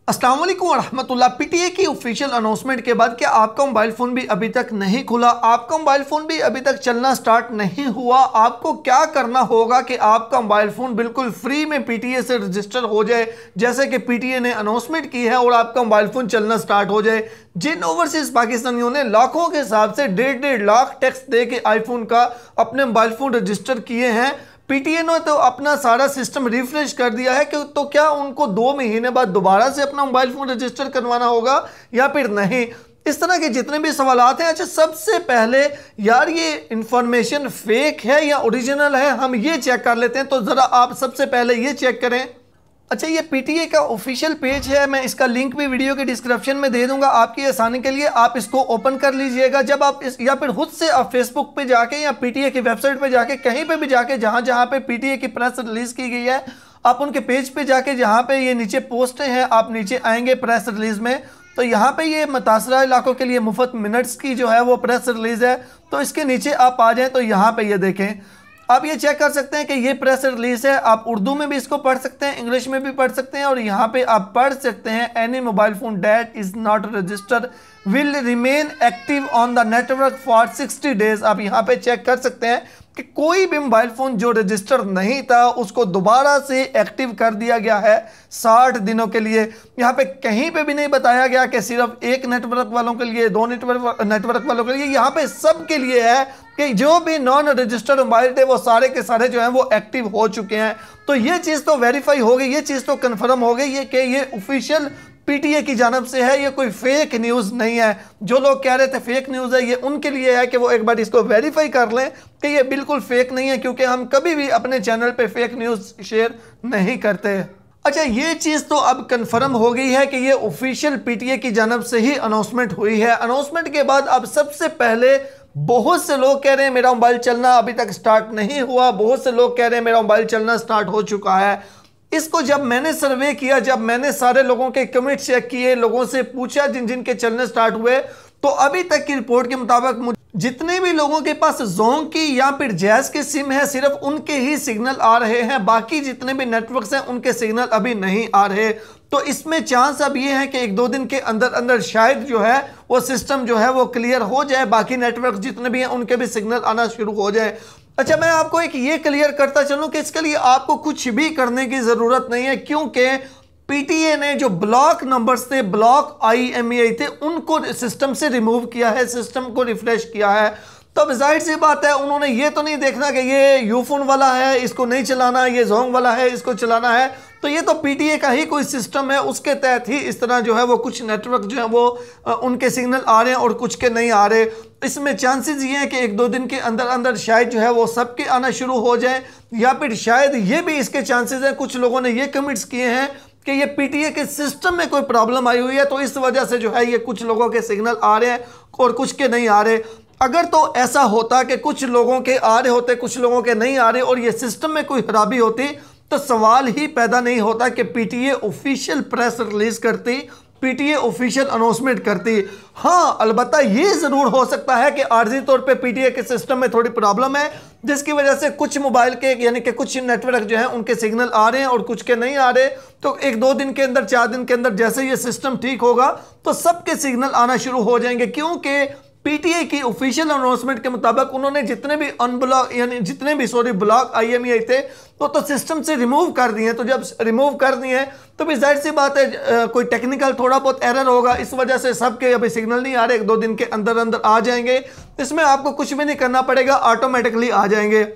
अस्सलाम वालेकुम रहमतुल्लाह। पीटीए की ऑफिशियल अनाउंसमेंट के बाद क्या आपका मोबाइल फ़ोन भी अभी तक नहीं खुला, आपका मोबाइल फ़ोन भी अभी तक चलना स्टार्ट नहीं हुआ? आपको क्या करना होगा कि आपका मोबाइल फ़ोन बिल्कुल फ्री में पीटीए से रजिस्टर हो जाए, जैसे कि पीटीए ने अनाउंसमेंट की है, और आपका मोबाइल फ़ोन चलना स्टार्ट हो जाए। जिन ओवरसीज पाकिस्तानियों ने लाखों के हिसाब से 1.5 लाख टैक्स दे के आईफोन का अपने मोबाइल फ़ोन रजिस्टर किए हैं, पीटीए ने तो अपना सारा सिस्टम रिफ्रेश कर दिया है कि तो क्या उनको 2 महीने बाद दोबारा से अपना मोबाइल फोन रजिस्टर करवाना होगा या फिर नहीं? इस तरह के जितने भी सवालात हैं। अच्छा, सबसे पहले यार ये इंफॉर्मेशन फेक है या ओरिजिनल है, हम ये चेक कर लेते हैं। तो जरा आप सबसे पहले ये चेक करें। अच्छा, ये पीटीए का ऑफिशियल पेज है, मैं इसका लिंक भी वीडियो के डिस्क्रिप्शन में दे दूंगा आपकी आसानी के लिए। आप इसको ओपन कर लीजिएगा। जब आप इस या फिर खुद से आप फेसबुक पे जाके या पीटीए की वेबसाइट पे जाके कहीं पे भी जाके जहां जहां पे पीटीए की प्रेस रिलीज की गई है, आप उनके पेज पे जाके जहां पे ये नीचे पोस्टें हैं, आप नीचे आएंगे प्रेस रिलीज में, तो यहाँ पे ये मुतासरा इलाकों के लिए मुफ्त मिनट्स की जो है वो प्रेस रिलीज है। तो इसके नीचे आप आ जाएं तो यहाँ पे ये देखें, आप ये चेक कर सकते हैं कि ये प्रेस रिलीज है। आप उर्दू में भी इसको पढ़ सकते हैं, इंग्लिश में भी पढ़ सकते हैं, और यहाँ पे आप पढ़ सकते हैं any mobile phone that is not registered will remain active on the network for 60 days. आप यहाँ पे चेक कर सकते हैं कि कोई भी मोबाइल फोन जो रजिस्टर नहीं था उसको दोबारा से एक्टिव कर दिया गया है 60 दिनों के लिए। यहाँ पे कहीं पे भी नहीं बताया गया कि सिर्फ एक नेटवर्क वालों के लिए, 2 नेटवर्क वालों के लिए। यहाँ पे सब के लिए है कि जो भी नॉन रजिस्टर्ड मोबाइल थे वो सारे के सारे जो हैं वो एक्टिव हो चुके हैं। तो ये चीज़ तो वेरीफाई हो गई, ये चीज़ तो कन्फर्म हो गई है कि ये ऑफिशियल पीटीए की जानब से है, ये कोई फेक न्यूज़ नहीं है। जो लोग कह रहे थे फेक न्यूज़ है, ये उनके लिए है कि वो एक बार इसको वेरीफाई कर लें कि ये बिल्कुल फेक नहीं है, क्योंकि हम कभी भी अपने चैनल पे फेक न्यूज़ शेयर नहीं करते। अच्छा, ये चीज़ तो अब कंफर्म हो गई है कि ये ऑफिशियल पीटीए की जानब से ही अनाउंसमेंट हुई है। अनाउंसमेंट के बाद अब सबसे पहले बहुत से लोग कह रहे हैं मेरा मोबाइल चलना अभी तक स्टार्ट नहीं हुआ, बहुत से लोग कह रहे हैं मेरा मोबाइल चलना स्टार्ट हो चुका है। इसको जब मैंने सर्वे किया, जब मैंने सारे लोगों के कमेंट चेक किए, लोगों से पूछा जिन जिन के चलने स्टार्ट हुए, तो अभी तक की रिपोर्ट के मुताबिक जितने भी लोगों के पास जोंग की या फिर जैज के सिम है, सिर्फ उनके ही सिग्नल आ रहे हैं। बाकी जितने भी नेटवर्क्स हैं उनके सिग्नल अभी नहीं आ रहे। तो इसमें चांस अब ये है कि 1-2 दिन के अंदर अंदर शायद जो है वो सिस्टम जो है वो क्लियर हो जाए, बाकी नेटवर्क जितने भी हैं उनके भी सिग्नल आना शुरू हो जाए। अच्छा, मैं आपको एक ये क्लियर करता चलूं कि इसके लिए आपको कुछ भी करने की ज़रूरत नहीं है, क्योंकि पीटीए ने जो ब्लॉक नंबर्स थे, ब्लॉक IMEI थे, उनको सिस्टम से रिमूव किया है, सिस्टम को रिफ्रेश किया है। तो अब जाहिर सी बात है उन्होंने ये तो नहीं देखना कि ये यूफोन वाला है इसको नहीं चलाना, ये जोंग वाला है इसको चलाना है। तो ये तो पीटीए का ही कोई सिस्टम है, उसके तहत ही इस तरह जो है वो कुछ नेटवर्क जो है वो उनके सिग्नल आ रहे हैं और कुछ के नहीं आ रहे। इसमें चांसेस ये हैं कि 1-2 दिन के अंदर अंदर शायद जो है वो सबके आना शुरू हो जाए, या फिर शायद ये भी इसके चांसेस हैं। कुछ लोगों ने ये कमेंट्स किए हैं कि ये पीटीए के सिस्टम में कोई प्रॉब्लम आई हुई है, तो इस वजह से जो है ये कुछ लोगों के सिग्नल आ रहे हैं और कुछ के नहीं आ रहे। अगर तो ऐसा होता कि कुछ लोगों के आ रहे होते, कुछ लोगों के नहीं आ रहे, और ये सिस्टम में कोई खराबी होती, तो सवाल ही पैदा नहीं होता कि पीटीए ऑफिशियल प्रेस रिलीज करती, पीटीए ऑफिशियल अनाउंसमेंट करती। हाँ, अलबत्ता ये जरूर हो सकता है कि आर्जी तौर पे पीटीए के सिस्टम में थोड़ी प्रॉब्लम है, जिसकी वजह से कुछ मोबाइल के यानी कि कुछ नेटवर्क जो है उनके सिग्नल आ रहे हैं और कुछ के नहीं आ रहे। तो 1-2 दिन के अंदर, 4 दिन के अंदर जैसे ये सिस्टम ठीक होगा तो सबके सिग्नल आना शुरू हो जाएंगे, क्योंकि पीटीए की ऑफिशियल अनाउंसमेंट के मुताबिक उन्होंने जितने भी ब्लॉक IMEI थे वो तो सिस्टम से रिमूव कर दिए। तो जब रिमूव कर दिए तो भी जाहिर सी बात है कोई टेक्निकल थोड़ा बहुत एरर होगा, इस वजह से सबके अभी सिग्नल नहीं आ रहे, 1-2 दिन के अंदर अंदर आ जाएंगे। इसमें आपको कुछ भी नहीं करना पड़ेगा, ऑटोमेटिकली आ जाएंगे।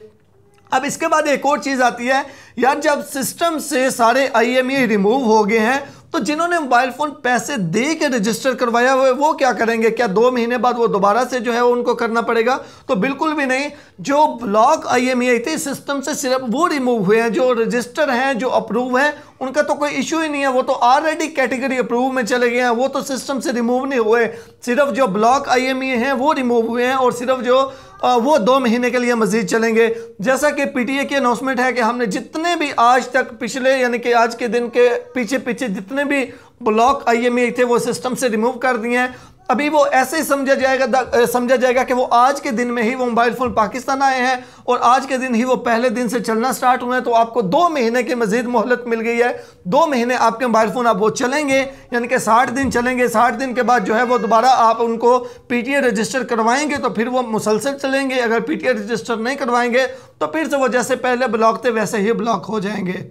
अब इसके बाद एक और चीज़ आती है यार, जब सिस्टम से सारे IMEI रिमूव हो गए हैं तो जिन्होंने मोबाइल फ़ोन पैसे दे के रजिस्टर करवाया हुआ है वो क्या करेंगे? क्या 2 महीने बाद वो दोबारा से जो है उनको करना पड़ेगा? तो बिल्कुल भी नहीं। जो ब्लॉक IMEI थे सिस्टम से सिर्फ वो रिमूव हुए हैं, जो रजिस्टर हैं, जो अप्रूव हैं, उनका तो कोई इशू ही नहीं है, वो तो ऑलरेडी कैटेगरी अप्रूव में चले गए हैं, वो तो सिस्टम से रिमूव नहीं हुए। सिर्फ जो ब्लॉक IMEI हैं वो रिमूव हुए हैं, और सिर्फ जो वो 2 महीने के लिए मजीद चलेंगे। जैसा कि पीटीए की अनाउंसमेंट है कि हमने जितने भी आज तक पिछले यानी कि आज के दिन के पीछे जितने भी ब्लॉक IMEI थे वो सिस्टम से रिमूव कर दिए हैं। अभी वो ऐसे ही समझा जाएगा कि वो आज के दिन में ही वो मोबाइल फ़ोन पाकिस्तान आए हैं और आज के दिन ही वो पहले दिन से चलना स्टार्ट हुए हैं। तो आपको 2 महीने की मजीद मोहलत मिल गई है। 2 महीने आपके मोबाइल फ़ोन अब वो चलेंगे, यानी कि 60 दिन चलेंगे। 60 दिन के बाद जो है वो दोबारा आप उनको पीटीए रजिस्टर करवाएंगे तो फिर वो मुसलसल चलेंगे। अगर पीटीए रजिस्टर नहीं करवाएंगे तो फिर से वो जैसे पहले ब्लॉक थे वैसे ही ब्लॉक हो जाएंगे।